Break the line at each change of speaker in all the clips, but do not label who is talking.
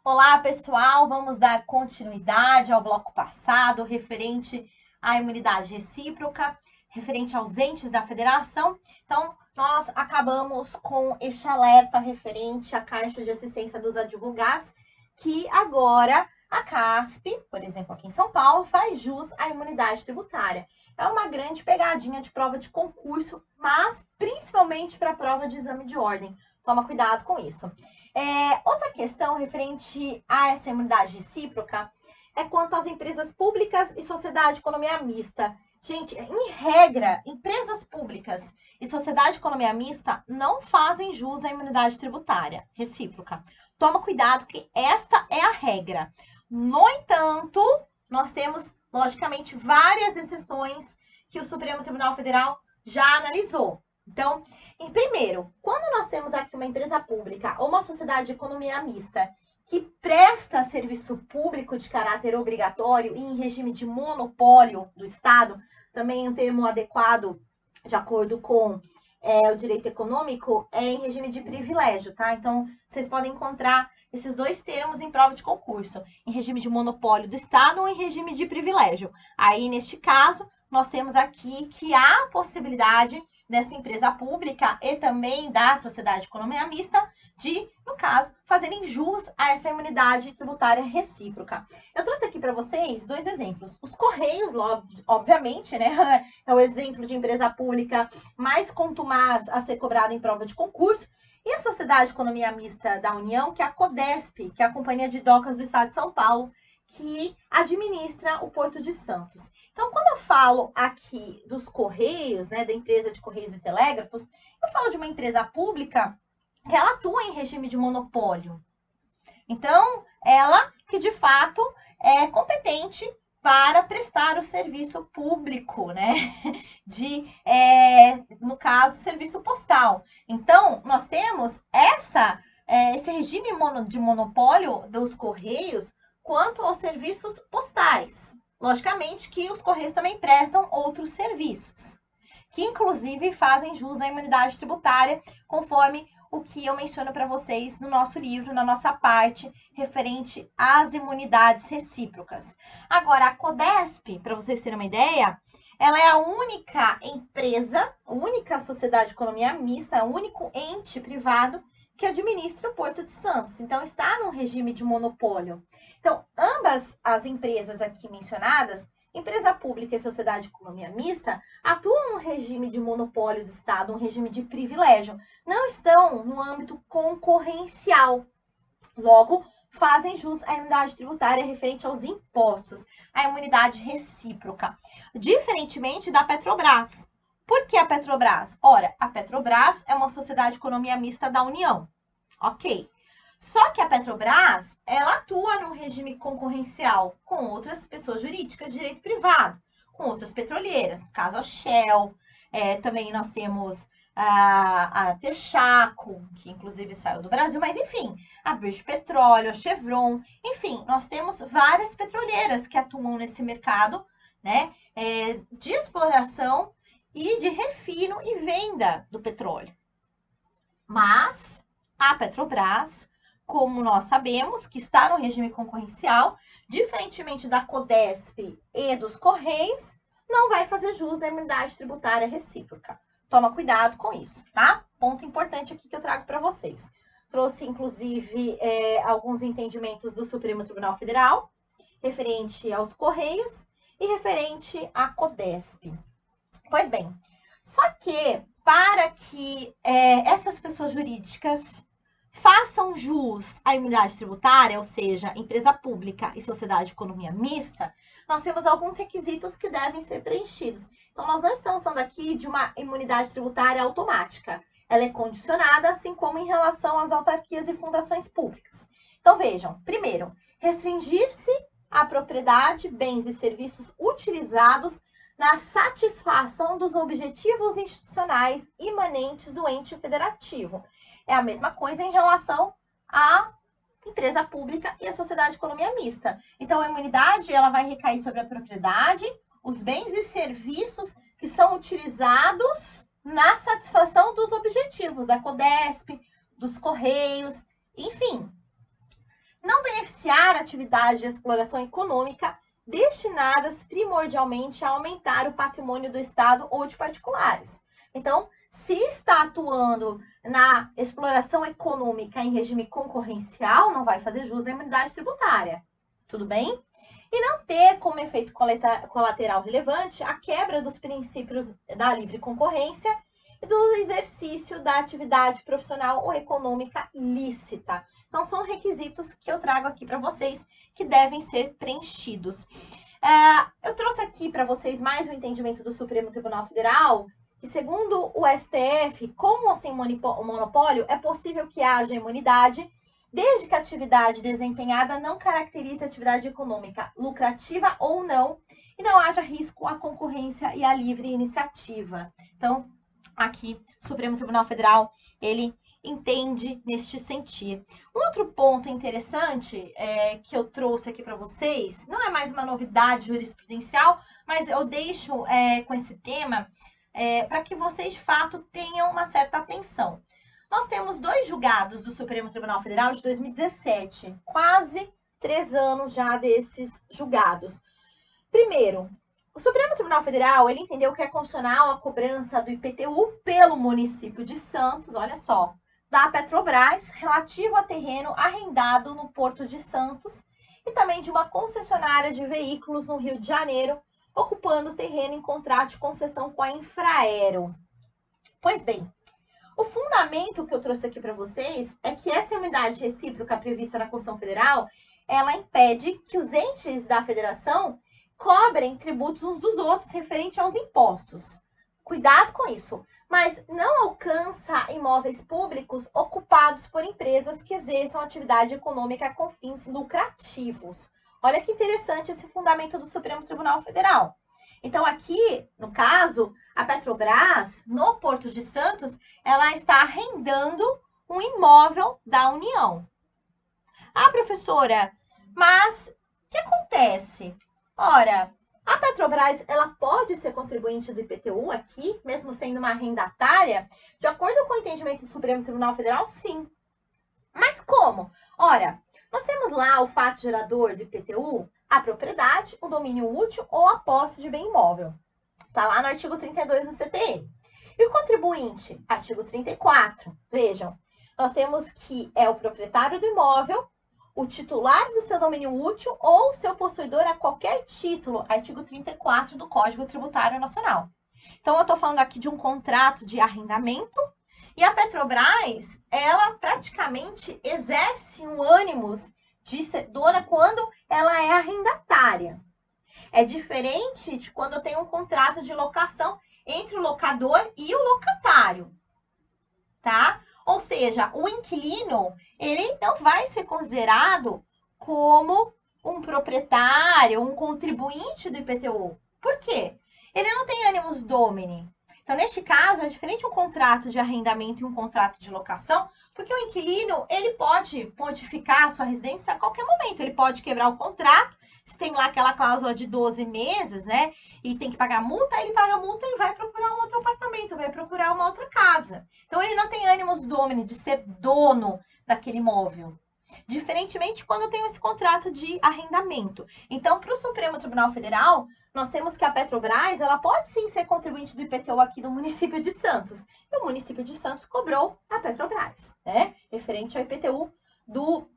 Olá, pessoal! Vamos dar continuidade ao bloco passado, referente à imunidade recíproca, referente aos entes da federação. Então, nós acabamos com este alerta referente à Caixa de Assistência dos Advogados, que agora a CASP, por exemplo, aqui em São Paulo, faz jus à imunidade tributária. É uma grande pegadinha de prova de concurso, mas principalmente para a prova de exame de ordem. Toma cuidado com isso. Outra questão referente a essa imunidade recíproca é quanto às empresas públicas e sociedade de economia mista. Gente, em regra, empresas públicas e sociedade de economia mista não fazem jus à imunidade tributária recíproca. Toma cuidado que esta é a regra. No entanto, nós temos, logicamente, várias exceções que o Supremo Tribunal Federal já analisou. Então, primeiro, quando nós temos aqui uma empresa pública ou uma sociedade de economia mista que presta serviço público de caráter obrigatório e em regime de monopólio do Estado, também um termo adequado de acordo com o direito econômico, é em regime de privilégio, tá? Então, vocês podem encontrar esses dois termos em prova de concurso, em regime de monopólio do Estado ou em regime de privilégio. Aí, neste caso, nós temos aqui que há a possibilidade dessa empresa pública e também da sociedade de economia mista de, no caso, fazerem jus a essa imunidade tributária recíproca. Eu trouxe aqui para vocês dois exemplos. Os Correios, obviamente, né, é o exemplo de empresa pública mais contumaz a ser cobrada em prova de concurso, e a Sociedade de Economia Mista da União, que é a CODESP, que é a Companhia de Docas do Estado de São Paulo, que administra o Porto de Santos. Então, quando eu falo aqui dos Correios, né, da empresa de Correios e Telégrafos, eu falo de uma empresa pública que ela atua em regime de monopólio. Então, ela que de fato é competente para prestar o serviço público, né? No caso, serviço postal. Então, nós temos esse regime de monopólio dos Correios quanto aos serviços postais. Logicamente que os Correios também prestam outros serviços, que inclusive fazem jus à imunidade tributária, conforme o que eu menciono para vocês no nosso livro, na nossa parte, referente às imunidades recíprocas. Agora, a CODESP, para vocês terem uma ideia, ela é a única empresa, a única sociedade de economia mista, o único ente privado que administra o Porto de Santos. Então, está num regime de monopólio. Então, ambas as empresas aqui mencionadas, empresa pública e sociedade de economia mista, atuam no regime de monopólio do Estado, um regime de privilégio. Não estão no âmbito concorrencial. Logo, fazem jus à imunidade tributária referente aos impostos, a imunidade recíproca. Diferentemente da Petrobras. Por que a Petrobras? Ora, a Petrobras é uma sociedade de economia mista da União. Ok. Só que a Petrobras, ela atua no regime concorrencial com outras pessoas jurídicas de direito privado, com outras petroleiras, no caso a Shell, também nós temos a Texaco, que inclusive saiu do Brasil, mas enfim, a British Petróleo, a Chevron, enfim, nós temos várias petroleiras que atuam nesse mercado, né, de exploração e de refino e venda do petróleo. Mas a Petrobras, como nós sabemos, que está no regime concorrencial, diferentemente da CODESP e dos Correios, não vai fazer jus à imunidade tributária recíproca. Toma cuidado com isso, tá? Ponto importante aqui que eu trago para vocês. Trouxe, inclusive, alguns entendimentos do Supremo Tribunal Federal, referente aos Correios e referente à CODESP. Pois bem, só que para que essas pessoas jurídicas façam jus à imunidade tributária, ou seja, empresa pública e sociedade de economia mista, nós temos alguns requisitos que devem ser preenchidos. Então, nós não estamos falando aqui de uma imunidade tributária automática. Ela é condicionada, assim como em relação às autarquias e fundações públicas. Então, vejam, primeiro, restringir-se à propriedade, bens e serviços utilizados na satisfação dos objetivos institucionais imanentes do ente federativo. É a mesma coisa em relação à empresa pública e à sociedade de economia mista. Então, a imunidade ela vai recair sobre a propriedade, os bens e serviços que são utilizados na satisfação dos objetivos da CODESP, dos Correios, enfim. não beneficiar atividades de exploração econômica destinadas primordialmente a aumentar o patrimônio do Estado ou de particulares. Então, se está atuando na exploração econômica em regime concorrencial, não vai fazer jus à imunidade tributária. Tudo bem? E não ter como efeito colateral relevante a quebra dos princípios da livre concorrência e do exercício da atividade profissional ou econômica lícita. Então, são requisitos que eu trago aqui para vocês que devem ser preenchidos. Eu trouxe aqui para vocês mais um entendimento do Supremo Tribunal Federal, que segundo o STF, com ou sem monopólio, é possível que haja imunidade, desde que a atividade desempenhada não caracterize a atividade econômica lucrativa ou não, e não haja risco à concorrência e à livre iniciativa. Então, aqui, o Supremo Tribunal Federal, ele entende neste sentido. Um outro ponto interessante que eu trouxe aqui para vocês, não é mais uma novidade jurisprudencial, mas eu deixo com esse tema para que vocês, de fato, tenham uma certa atenção. Nós temos 2 julgados do Supremo Tribunal Federal de 2017, quase 3 anos já desses julgados. Primeiro, o Supremo Tribunal Federal, ele entendeu que é constitucional a cobrança do IPTU pelo município de Santos, olha só, da Petrobras, relativo a terreno arrendado no Porto de Santos e também de uma concessionária de veículos no Rio de Janeiro, ocupando terreno em contrato de concessão com a Infraero. Pois bem, o fundamento que eu trouxe aqui para vocês é que essa imunidade recíproca prevista na Constituição Federal, ela impede que os entes da federação cobrem tributos uns dos outros referente aos impostos. Cuidado com isso, mas não alcança imóveis públicos ocupados por empresas que exerçam atividade econômica com fins lucrativos. Olha que interessante esse fundamento do Supremo Tribunal Federal. Então, aqui, no caso, a Petrobras, no Porto de Santos, ela está arrendando um imóvel da União. Ah, professora, mas o que acontece? Ora, a Petrobras, ela pode ser contribuinte do IPTU aqui, mesmo sendo uma arrendatária? De acordo com o entendimento do Supremo Tribunal Federal, sim. Mas como? Ora, nós temos lá o fato gerador do IPTU, a propriedade, o domínio útil ou a posse de bem imóvel. Está lá no artigo 32 do CTN. E o contribuinte, artigo 34. Vejam, nós temos que é o proprietário do imóvel, o titular do seu domínio útil ou seu possuidor a qualquer título, artigo 34 do Código Tributário Nacional. Então, eu estou falando aqui de um contrato de arrendamento e a Petrobras, ela praticamente exerce um ânimos de ser dona quando ela é arrendatária. É diferente de quando eu tenho um contrato de locação entre o locador e o locatário, tá? Ou seja, o inquilino, ele não vai ser considerado como um proprietário, um contribuinte do IPTU. Por quê? Ele não tem animus domini. Então, neste caso, é diferente um contrato de arrendamento e um contrato de locação, porque o inquilino, ele pode modificar a sua residência a qualquer momento. Ele pode quebrar o contrato, se tem lá aquela cláusula de 12 meses, né? E tem que pagar multa, ele paga a multa e vai procurar um outro apartamento, vai procurar uma outra casa. Então, ele não tem animus domini de ser dono daquele imóvel. Diferentemente quando eu tenho esse contrato de arrendamento. Então, para o Supremo Tribunal Federal, nós temos que a Petrobras, ela pode sim ser contribuinte do IPTU aqui no município de Santos. E o município de Santos cobrou a Petrobras, né? Referente ao IPTU do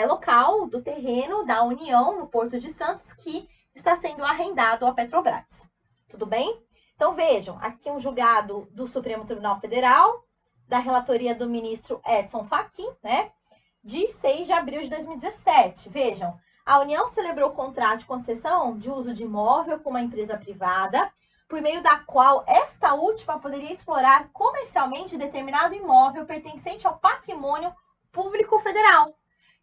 local, do terreno da União, no Porto de Santos, que está sendo arrendado à Petrobras. Tudo bem? Então, vejam, aqui um julgado do Supremo Tribunal Federal, da relatoria do ministro Edson Fachin, né? De 6 de abril de 2017. Vejam, a União celebrou o contrato de concessão de uso de imóvel com uma empresa privada, por meio da qual esta última poderia explorar comercialmente determinado imóvel pertencente ao patrimônio público federal.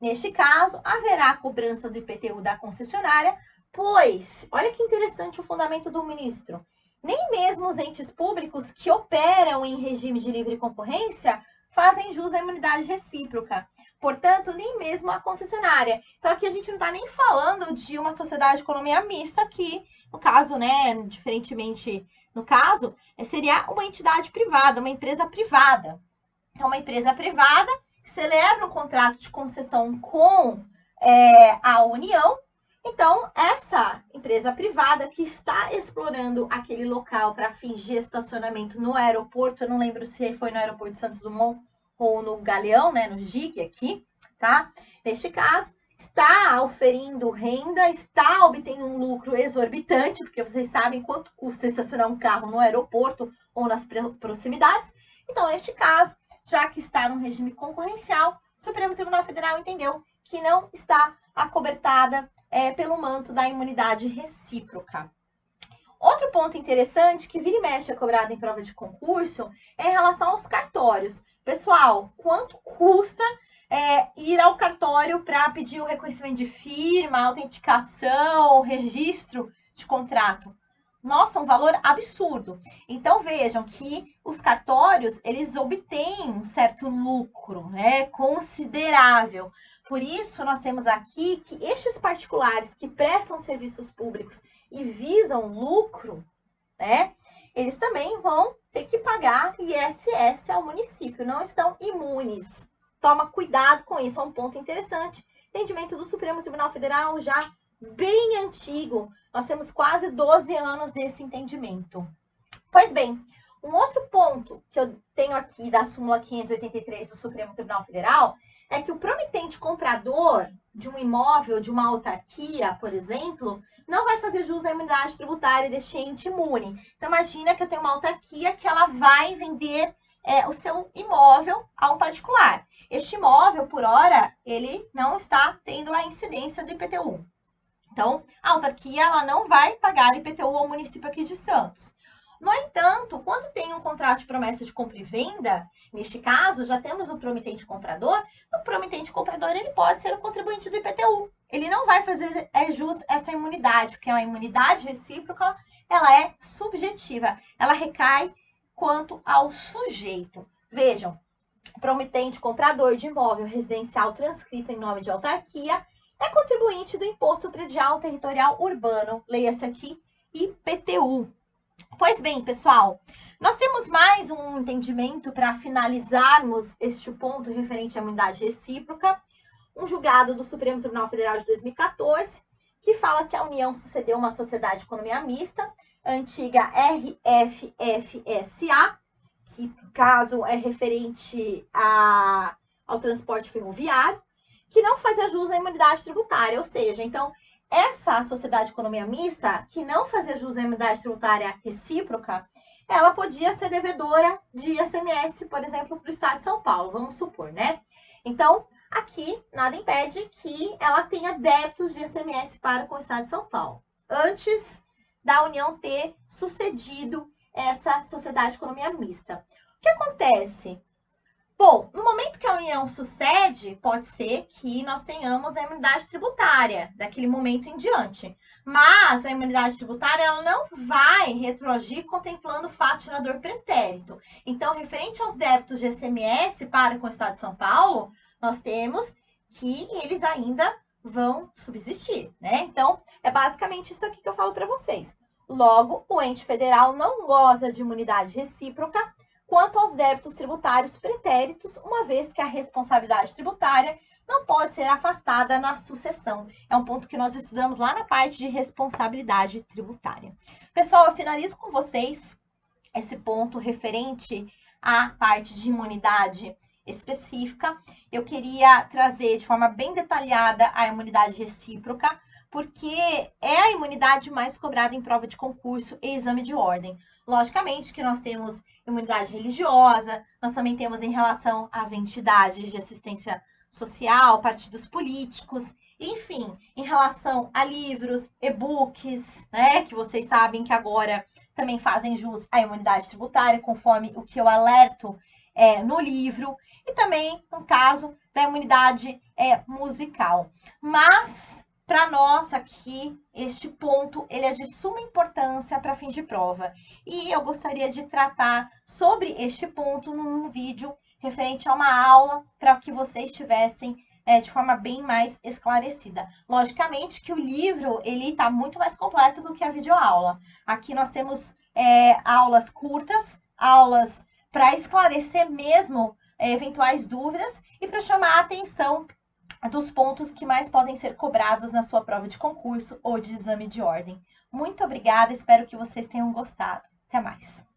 Neste caso, haverá a cobrança do IPTU da concessionária, pois, olha que interessante o fundamento do ministro, nem mesmo os entes públicos que operam em regime de livre concorrência fazem jus à imunidade recíproca. Portanto, nem mesmo a concessionária. Então, aqui a gente não está nem falando de uma sociedade de economia mista, que, no caso, né, diferentemente no caso, seria uma entidade privada, uma empresa privada. Então, uma empresa privada celebra um contrato de concessão com a União. Então, essa empresa privada que está explorando aquele local para fins de estacionamento no aeroporto, eu não lembro se foi no aeroporto de Santos Dumont ou no Galeão, né, no GIG aqui, tá? Neste caso, está oferindo renda, está obtendo um lucro exorbitante, porque vocês sabem quanto custa estacionar um carro no aeroporto ou nas proximidades. Então, neste caso, já que está no regime concorrencial, o Supremo Tribunal Federal entendeu que não está acobertada pelo manto da imunidade recíproca. Outro ponto interessante que vira e mexe é cobrado em prova de concurso é em relação aos cartórios. Pessoal, quanto custa ir ao cartório para pedir o reconhecimento de firma, autenticação, registro de contrato? Nossa, um valor absurdo. Então, vejam que os cartórios, eles obtêm um certo lucro, né, considerável. Por isso, nós temos aqui que estes particulares que prestam serviços públicos e visam lucro, né, eles também vão ter que pagar ISS ao município, não estão imunes. Toma cuidado com isso, é um ponto interessante. Entendimento do Supremo Tribunal Federal já bem antigo. Nós temos quase 12 anos desse entendimento. Pois bem, um outro ponto que eu tenho aqui da súmula 583 do Supremo Tribunal Federal é que o promitente comprador de um imóvel, de uma autarquia, por exemplo, não vai fazer jus à imunidade tributária deste ente imune. Então, imagina que eu tenho uma autarquia que ela vai vender o seu imóvel a um particular. Este imóvel, por hora, ele não está tendo a incidência do IPTU. Então, a autarquia ela não vai pagar IPTU ao município aqui de Santos. No entanto, quando tem um contrato de promessa de compra e venda, neste caso, já temos o promitente comprador, o promitente comprador ele pode ser o contribuinte do IPTU. Ele não vai fazer jus a essa imunidade, porque a imunidade recíproca ela é subjetiva, ela recai quanto ao sujeito. Vejam, promitente comprador de imóvel residencial transcrito em nome de autarquia é contribuinte do Imposto Predial Territorial Urbano, leia-se aqui IPTU. Pois bem, pessoal, nós temos mais um entendimento para finalizarmos este ponto referente à imunidade recíproca, um julgado do Supremo Tribunal Federal de 2014, que fala que a União sucedeu uma sociedade de economia mista, antiga RFFSA, que no caso é referente ao transporte ferroviário, que não fazia jus à imunidade tributária, ou seja, então, essa sociedade de economia mista, que não fazia jus à imunidade tributária recíproca, ela podia ser devedora de ICMS, por exemplo, para o Estado de São Paulo, vamos supor, né? Então, aqui, nada impede que ela tenha débitos de ICMS para com o Estado de São Paulo, antes da União ter sucedido essa sociedade de economia mista. O que acontece? Bom, no momento que a União sucede, pode ser que nós tenhamos a imunidade tributária daquele momento em diante. Mas a imunidade tributária ela não vai retroagir contemplando o fato gerador pretérito. Então, referente aos débitos de ICMS para com o Estado de São Paulo, nós temos que eles ainda vão subsistir, né? Então, é basicamente isso aqui que eu falo para vocês. Logo, o ente federal não goza de imunidade recíproca quanto aos débitos tributários pretéritos, uma vez que a responsabilidade tributária não pode ser afastada na sucessão. É um ponto que nós estudamos lá na parte de responsabilidade tributária. Pessoal, eu finalizo com vocês esse ponto referente à parte de imunidade específica. Eu queria trazer de forma bem detalhada a imunidade recíproca, porque é a imunidade mais cobrada em prova de concurso e exame de ordem. Logicamente que nós temos imunidade religiosa, nós também temos em relação às entidades de assistência social, partidos políticos, enfim, em relação a livros, e-books, né, que vocês sabem que agora também fazem jus à imunidade tributária, conforme o que eu alerto no livro, e também, no caso, da imunidade musical. Mas, para nós aqui, este ponto ele é de suma importância para fim de prova. E eu gostaria de tratar sobre este ponto num vídeo referente a uma aula para que vocês tivessem de forma bem mais esclarecida. Logicamente que o livro ele está muito mais completo do que a videoaula. Aqui nós temos aulas curtas, aulas para esclarecer mesmo eventuais dúvidas e para chamar a atenção dos pontos que mais podem ser cobrados na sua prova de concurso ou de exame de ordem. Muito obrigada, espero que vocês tenham gostado. Até mais!